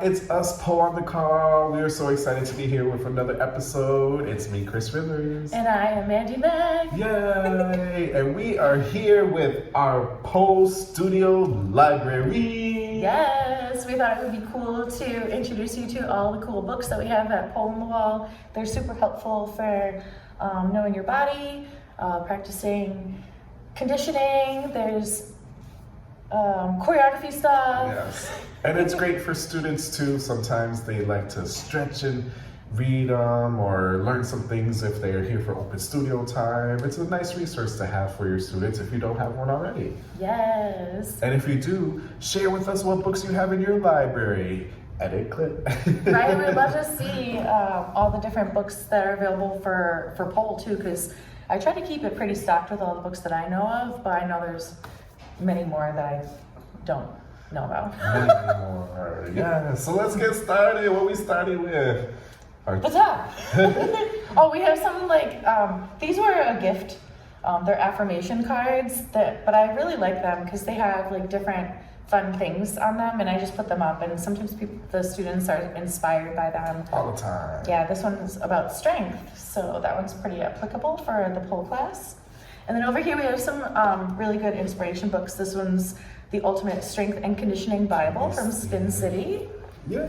It's us, Poe on the Call. We are so excited to be here with another episode. It's me, Cris Rivers. And I am Mændy Mac. Yay! And we are here with our Poe Studio Library. Yes, we thought it would be cool to introduce you to all the cool books that we have at Poe on the Wall. They're super helpful for knowing your body, practicing conditioning. There's choreography stuff. Yes. And it's great for students too. Sometimes they like to stretch and read or learn some things if they're here for open studio time. It's a nice resource to have for your students if you don't have one already. Yes. And if you do, share with us what books you have in your library. Edit clip. Right, we'd love to see all the different books that are available for Poe too, because I try to keep it pretty stocked with all the books that I know of, but I know there's many more that I don't know about. Many more. Yeah, so let's get started. What we started with? The top. Oh, we have some these were a gift. They're affirmation cards, but I really like them because they have different fun things on them, and I just put them up, and sometimes the students are inspired by them. All the time. Yeah, this one's about strength, so that one's pretty applicable for the pole class. And then over here we have some really good inspiration books. This one's The Ultimate Strength and Conditioning Bible from Spin City. Yay!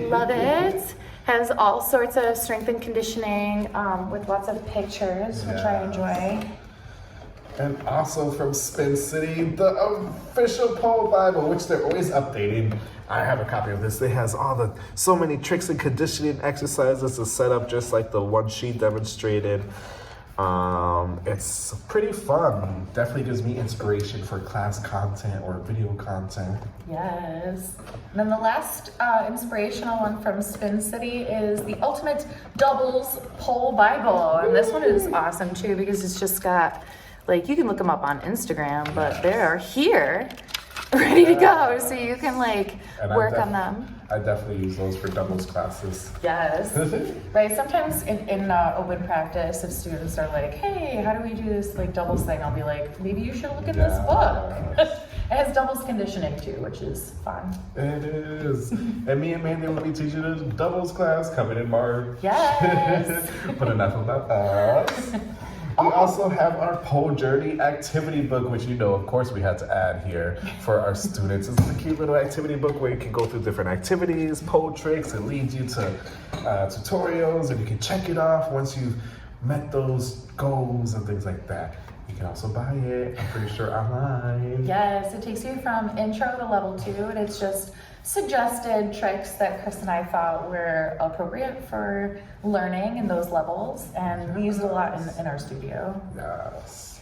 Love it. Has all sorts of strength and conditioning with lots of pictures, which I enjoy. And also from Spin City, the official Poe Bible, which they're always updating. I have a copy of this. It has so many tricks and conditioning exercises to set up just like the one she demonstrated. It's pretty fun. Definitely gives me inspiration for class content or video content. Yes. And then the last inspirational one from Spin City is the Ultimate Doubles Pole Bible. And this one is awesome too because it's just got, you can look them up on Instagram, but they are here, ready to go. So you can work on them. I definitely use those for doubles classes. Yes. Right. Sometimes in open practice, if students are like, hey, how do we do this doubles thing? I'll be like, maybe you should look at this book. It has doubles conditioning too, which is fun. It is. And me and Mændy will be teaching a doubles class coming in March. Yes. But enough about us. We also have our Poe Journey activity book, which of course, we had to add here for our students. It's a cute little activity book where you can go through different activities, Poe tricks. It leads you to tutorials, and you can check it off once you've met those goals and things like that. You can also buy it, I'm pretty sure, online. Yes, it takes you from intro to level 2, and it's just suggested tricks that Chris and I thought were appropriate for learning in those levels, and we use it a lot in our studio. Yes.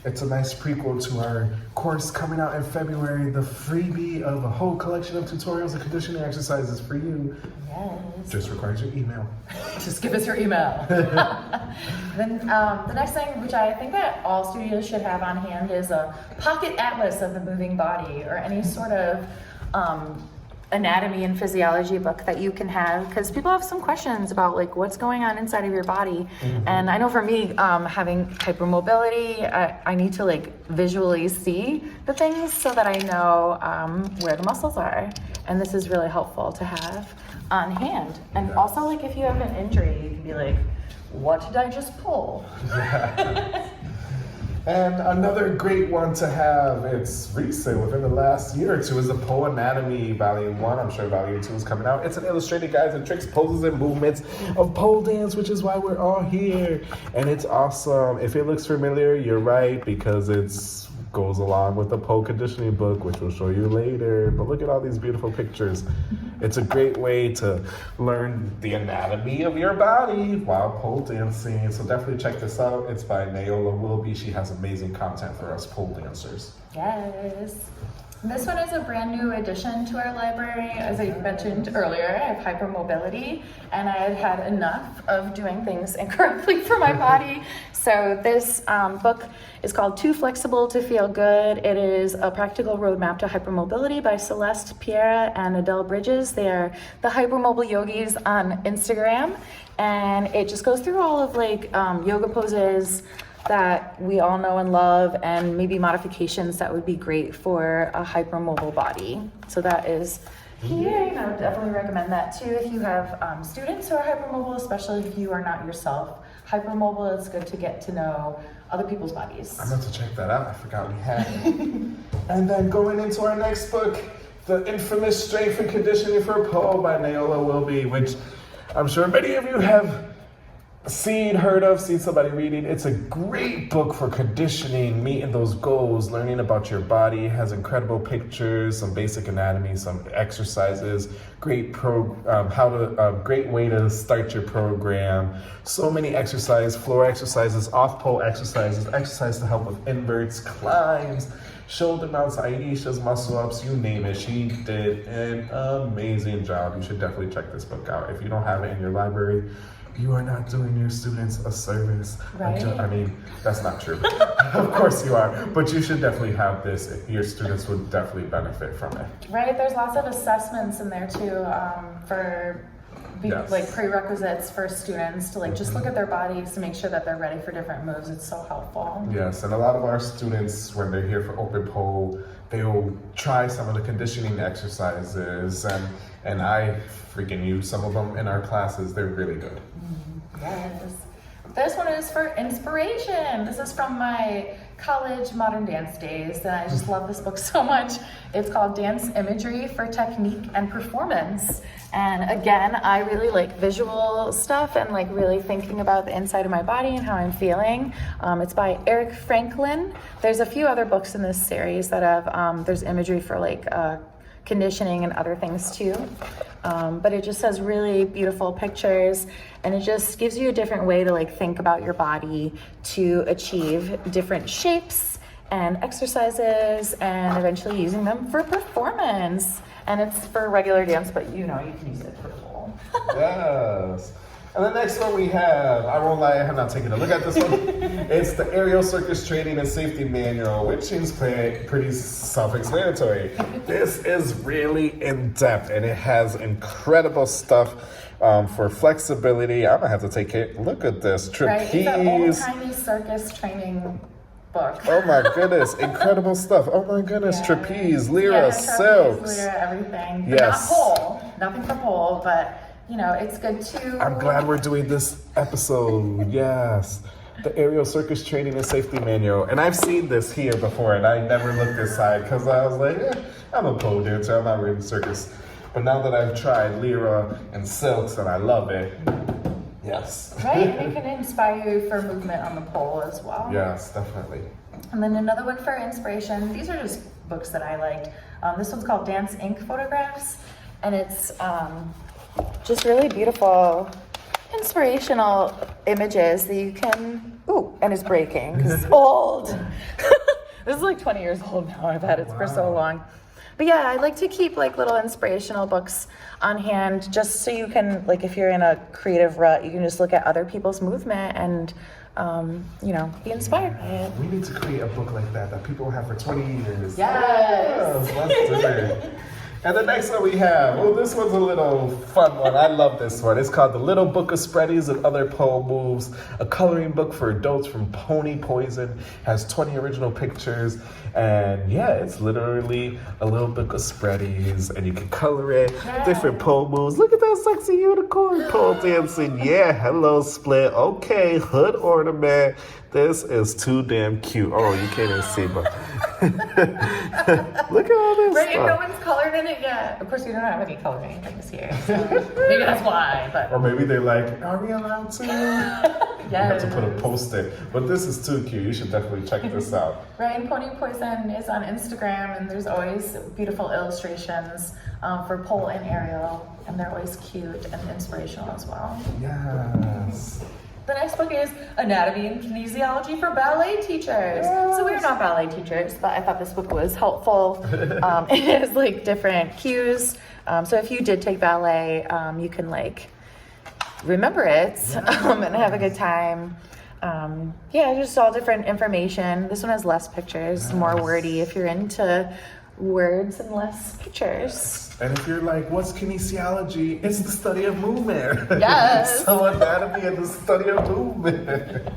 It's a nice prequel to our course coming out in February, the freebie of a whole collection of tutorials and conditioning exercises for you. Yes. Just requires your email. Just give us your email. Then the next thing, which I think that all studios should have on hand, is a pocket atlas of the moving body, or any sort of anatomy and physiology book that you can have, because people have some questions about what's going on inside of your body. Mm-hmm. And I know for me, having hypermobility, I need to visually see the things so that I know where the muscles are, and this is really helpful to have on hand. And also if you have an injury, you can be like, what did I just pull? And another great one to have, it's recent, within the last year or two, is the Poe Anatomy Volume 1. I'm sure Volume 2 is coming out. It's an illustrated guides and tricks, poses, and movements of pole dance, which is why we're all here. And it's awesome. If it looks familiar, you're right, because it's goes along with the Poe conditioning book, which we'll show you later. But look at all these beautiful pictures. It's a great way to learn the anatomy of your body while pole dancing. So definitely check this out. It's by Naola Wilby. She has amazing content for us pole dancers. Yes. This one is a brand new addition to our library. As I mentioned earlier, I have hypermobility, and I had had enough of doing things incorrectly for my body. So this book is called Too Flexible to Feel Good. It is a practical roadmap to hypermobility by Celeste Piera and Adele Bridges. They are the hypermobile yogis on Instagram, and it just goes through all of yoga poses that we all know and love, and maybe modifications that would be great for a hypermobile body. So that is here, and I would definitely recommend that too if you have students who are hypermobile, especially if you are not yourself hypermobile. It's good to get to know other people's bodies. I'm about to check that out. I forgot we had it. And then going into our next book, The Infamous Strength and Conditioning for Pole by Naola Wilby, which I'm sure many of you have seen, heard of, seen somebody reading. It's a great book for conditioning, meeting those goals, learning about your body. It has incredible pictures, some basic anatomy, some exercises, great way to start your program. So many exercises, floor exercises, off-pole exercises, exercise to help with inverts, climbs, shoulder mounts, Aisha's muscle ups, you name it. She did an amazing job. You should definitely check this book out. If you don't have it in your library, you are not doing your students a service. Right. I mean, that's not true. Of course you are, but you should definitely have this. Your students would definitely benefit from it. Right, there's lots of assessments in there too for like prerequisites for students to like just look at their bodies to make sure that they're ready for different moves. It's so helpful. Yes, and a lot of our students, when they're here for open pole, they'll try some of the conditioning exercises, and I freaking use some of them in our classes. They're really good. Yes. This one is for inspiration. This is from my college modern dance days, and I just love this book so much. It's called Dance Imagery for Technique and Performance. And again, I really like visual stuff and like really thinking about the inside of my body and how I'm feeling. It's by Eric Franklin. There's a few other books in this series that have, there's imagery for like conditioning and other things too. But it just has really beautiful pictures, and it just gives you a different way to like think about your body to achieve different shapes and exercises and eventually using them for performance. And it's for regular dance, but you can use it for pole. Yes. And the next one we have, I won't lie, I have not taken a look at this one. It's the Aerial Circus Training and Safety Manual, which seems pretty self-explanatory. This is really in-depth, and it has incredible stuff for flexibility. I'm gonna have to take a look at this. Trapeze. Right, it's an old-timey circus training book. Oh my goodness, incredible stuff. Oh my goodness, Yeah. Trapeze, lyra, silks. Lyra, everything. Yes. But not pole, nothing for pole, but it's good to... I'm glad we're doing this episode. Yes. The Aerial Circus Training and Safety Manual. And I've seen this here before, and I never looked inside because I was like, I'm a pole dancer, I'm not really circus. But now that I've tried lyra and silks and I love it, yes. Right, and it can inspire you for movement on the pole as well. Yes, definitely. And then another one for inspiration. These are just books that I liked. This one's called Dance Ink Photographs, and it's just really beautiful, inspirational images that you can, and it's breaking because it's old. This is like 20 years old now. I've had it for so long. But yeah, I like to keep like little inspirational books on hand just so you can, like if you're in a creative rut, you can just look at other people's movement and, be inspired by it. We need to create a book like that people will have for 20 years. Yes. Let's do it. And the next one we have, this one's a little fun one. I love this one. It's called The Little Book of Spreadies and Other Pole Moves, a coloring book for adults from Pony Poison. Has 20 original pictures. And yeah, it's literally a little book of spreadies, and you can color it, different pole moves. Look at that sexy unicorn pole dancing. Yeah, hello split. Okay, hood ornament. This is too damn cute. Oh, you can't even see, but look at all this Right, stuff. and no one's colored in it yet. Of course, we don't have any coloring things here. So maybe that's why, but... Or maybe they're like, are we allowed to? You have to put a post-it. But this is too cute. You should definitely check this out. Right, and Pony Poison is on Instagram, and there's always beautiful illustrations for pole and aerial, and they're always cute and inspirational as well. Yes. The next book is Anatomy and Kinesiology for Ballet Teachers. Yes. So we're not ballet teachers, but I thought this book was helpful. It has like different cues. So if you did take ballet, you can like remember it and have a good time. Just all different information. This one has less pictures, more wordy if you're into words and less pictures. And if you're like, what's kinesiology? It's the study of movement. Yes. So anatomy is the study of movement.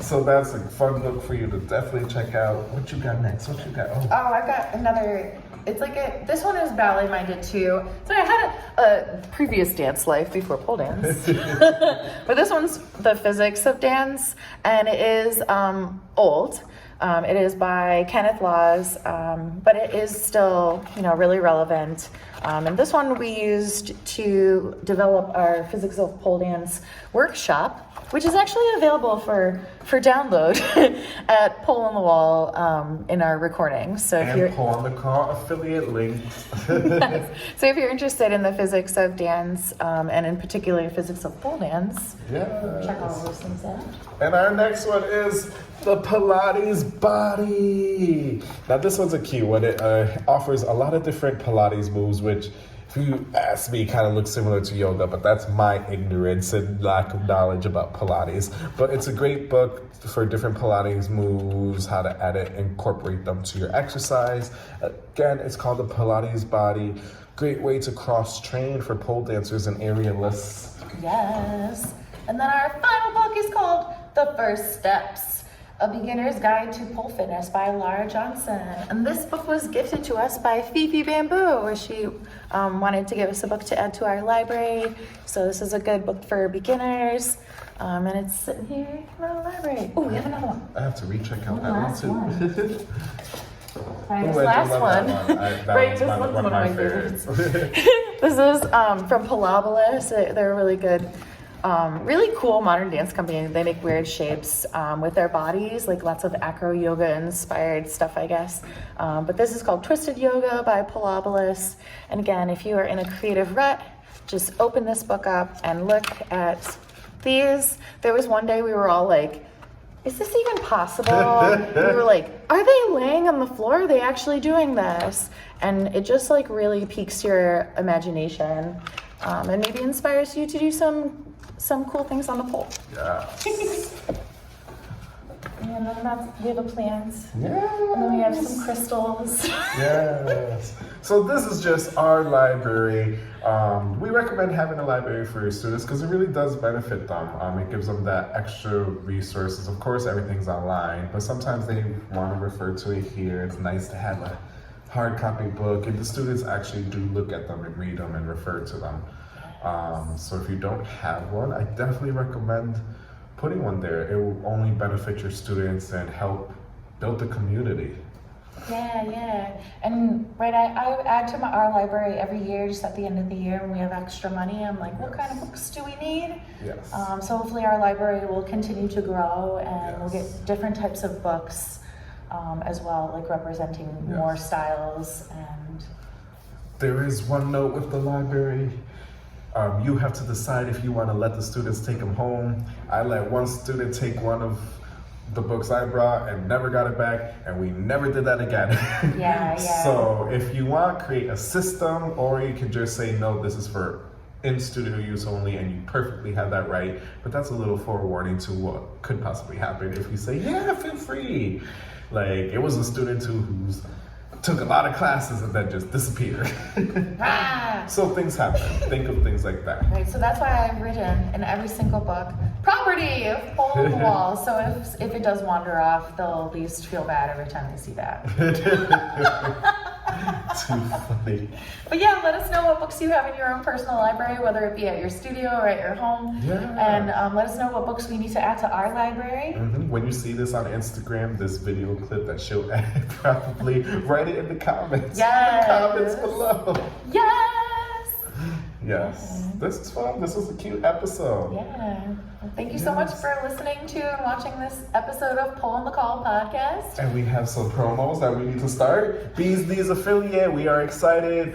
So that's a fun book for you to definitely check out. What you got next? What you got? Oh, I've got another it's like this one is ballet minded too. So I had a previous dance life before pole dance. But this one's The Physics of Dance, and it is old. It is by Kenneth Laws, but it is still, really relevant. And this one we used to develop our Physics of Pole Dance workshop, which is actually available for download at Pole on the Wall in our recordings. So if you're Pole on the Call affiliate links. Yes. So if you're interested in the physics of dance, and in particular physics of pole dance, check all those things out. And our next one is the Pilates Body. Now this one's a key one. It offers a lot of different Pilates moves, which, if you ask me, kind of looks similar to yoga, but that's my ignorance and lack of knowledge about Pilates. But it's a great book for different Pilates moves, how to edit, incorporate them to your exercise. Again, it's called the Pilates Body. Great way to cross-train for pole dancers and aerialists. Yes. And then our final book is called The First Steps, A Beginner's Guide to Pole Fitness by Laura Johnson. And this book was gifted to us by Fifi Bamboo, where she wanted to give us a book to add to our library. So this is a good book for beginners. And it's sitting here in our library. Oh, we have another one. I have to recheck out that last one too. Right, this last one. Right, this one's one of my favorites. This is from Pilables. They're really good. Really cool modern dance company. They make weird shapes with their bodies, like lots of acro yoga inspired stuff, I guess. But this is called Twisted Yoga by Pilables. And again, if you are in a creative rut, just open this book up and look at these. There was one day we were all like, is this even possible? We were like, are they laying on the floor? Are they actually doing this? And it just like really piques your imagination and maybe inspires you to do some cool things on the pole. Yeah. And then we have a plant. Yes. And then we have some crystals. Yes. So this is just our library. We recommend having a library for your students because it really does benefit them. It gives them that extra resources. Of course, everything's online, but sometimes they want to refer to it here. It's nice to have a hard copy book, and the students actually do look at them and read them and refer to them. So if you don't have one, I definitely recommend putting one there. It will only benefit your students and help build the community. Yeah. And I add to our library every year, just at the end of the year when we have extra money. I'm like, what kind of books do we need? Yes. So hopefully our library will continue to grow, and we'll get different types of books as well, like representing more styles. And there is one note with the library. You have to decide if you want to let the students take them home. I let one student take one of the books I brought and never got it back, and we never did that again. Yeah. So if you want, create a system, or you can just say, no, this is for in-studio use only, and you perfectly have that right. But that's a little forewarning to what could possibly happen if you say, yeah, feel free. Like, it was a student who's took a lot of classes and then just disappeared. So things happen. Think of things like that. Right, so that's why I've written in every single book, property of Pole on the Wall. So if it does wander off, they'll at least feel bad every time they see that. Too funny. But yeah, let us know what books you have in your own personal library, whether it be at your studio or at your home. Yeah. And let us know what books we need to add to our library. When you see this on Instagram, this video clip that she'll edit, probably write it in the comments. Yes. In the comments below. Yes. This is fun. This was a cute episode. Yeah. Well, thank you so much for listening to and watching this episode of Pole on the Call podcast. And we have some promos that we need to start. Bees Knees affiliate. We are excited.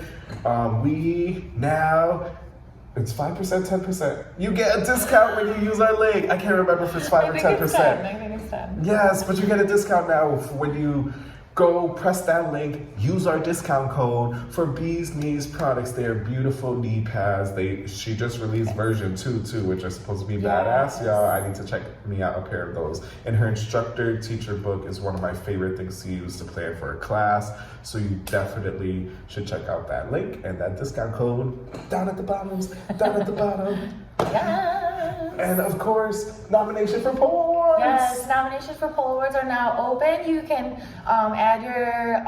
It's 5%, 10%. You get a discount when you use our link. I can't remember if it's 5 or 10%. I think it's 10. Yes, but you get a discount now when you go press that link, use our discount code for Bees Knees products. They are beautiful knee pads. She just released version 2 too, which are supposed to be badass, y'all. I need to check me out a pair of those. And her instructor teacher book is one of my favorite things to use to plan for a class. So you definitely should check out that link and that discount code down at the bottom. Yes. And of course, nomination for Pole. awards. Yes, nominations for poll awards are now open. You can add your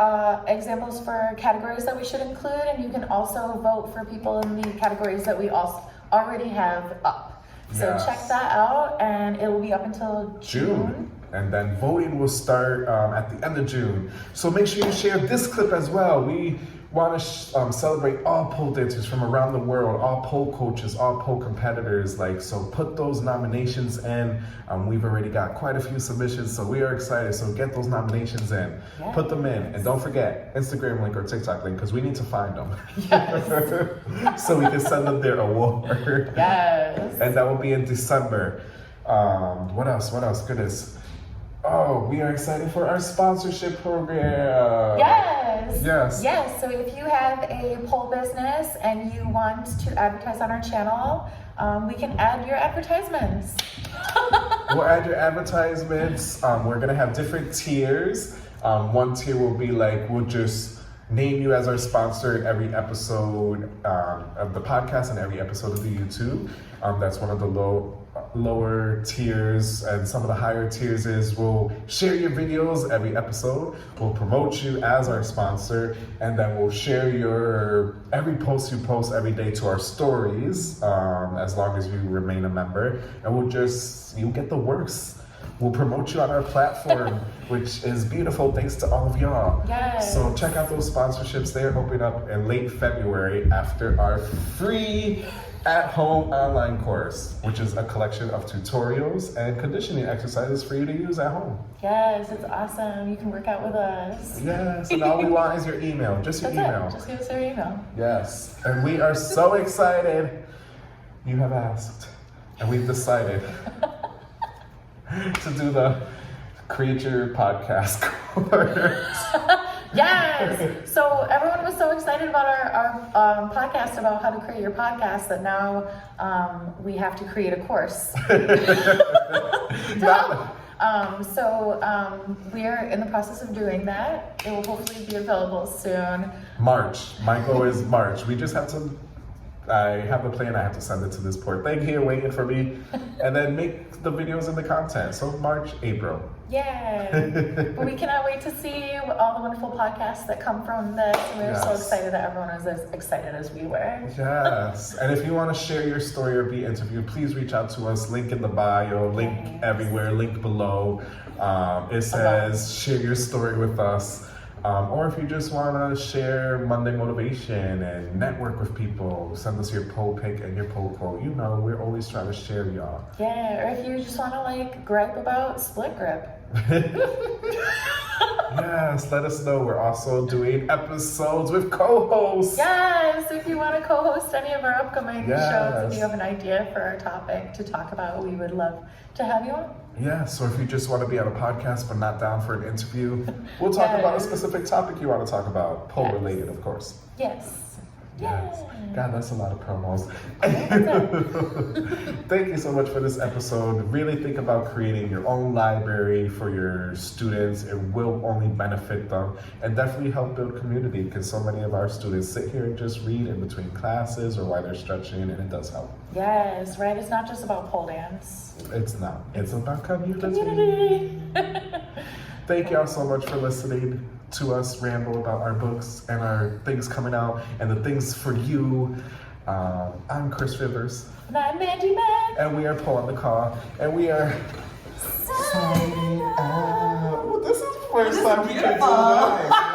examples for categories that we should include, and you can also vote for people in the categories that we also already have up. So Yes. check that out, and it will be up until June. And then voting will start at the end of June. So make sure you share this clip as well. We want to celebrate all pole dancers from around the world, all pole coaches, all pole competitors. So put those nominations in. We've already got quite a few submissions, so we are excited. So get those nominations in, put them in, and don't forget Instagram link or TikTok link because we need to find them. Yes. So we can send them their award. Yes. And that will be in December. What else? Goodness. Oh, we are excited for our sponsorship program. Yes. Yes. Yes. So if you have a pole business and you want to advertise on our channel, we can add your advertisements. We'll add your advertisements. We're gonna have different tiers. One tier will be we'll just name you as our sponsor in every episode of the podcast and every episode of the YouTube. That's one of the lower tiers, and some of the higher tiers is we'll share your videos every episode, we'll promote you as our sponsor, and then we'll share your every post you post every day to our stories, as long as you remain a member, and you'll get the works. We'll promote you on our platform, which is beautiful thanks to all of y'all. Yes. So check out those sponsorships. They're opening up in late February after our free at-home online course, which is a collection of tutorials and conditioning exercises for you to use at home. Yes, it's awesome. You can work out with us. Yes, and all we want is your email, just your That's email. it. Just give us your email. Yes, and we are so excited. You have asked, and we've decided to do the Create Your Podcast course. Yes! So everyone was so excited about our podcast about how to create your podcast that now we have to create a course. So we're in the process of doing that. It will hopefully be available soon. March. My goal is March. We just have to, I have a plan. I have to send it to this poor thing here waiting for me, and then make the videos and the content. So March, April. Yay! But we cannot wait to see all the wonderful podcasts that come from this. And we're so excited that everyone is as excited as we were. Yes. And if you want to share your story or be interviewed, please reach out to us. Link in the bio, link everywhere, link below. It says share your story with us. Or if you just want to share Monday motivation and network with people, send us your pole pic and your pole quote. You know, we're always trying to share y'all. Yeah, or if you just want to gripe about split grip. Yes, let us know. We're also doing episodes with co-hosts. Yes, if you want to co-host any of our upcoming shows, if you have an idea for our topic to talk about, we would love to have you on. Yeah, so if you just want to be on a podcast but not down for an interview, we'll talk about a specific topic you want to talk about, pole related, of course. Yes. Yes. God, that's a lot of promos. Thank you so much for this episode. Really think about creating your own library for your students. It will only benefit them and definitely help build community, because so many of our students sit here and just read in between classes or while they're stretching, and it does help. Yes, right? It's not just about pole dance. It's not. It's about community. Community. Thank y'all so much for listening to us ramble about our books and our things coming out and the things for you. I'm Cris Rivers. And I'm Mændy Mac. And we are poleonthecall. And we are signing out. This is the first time we can do that.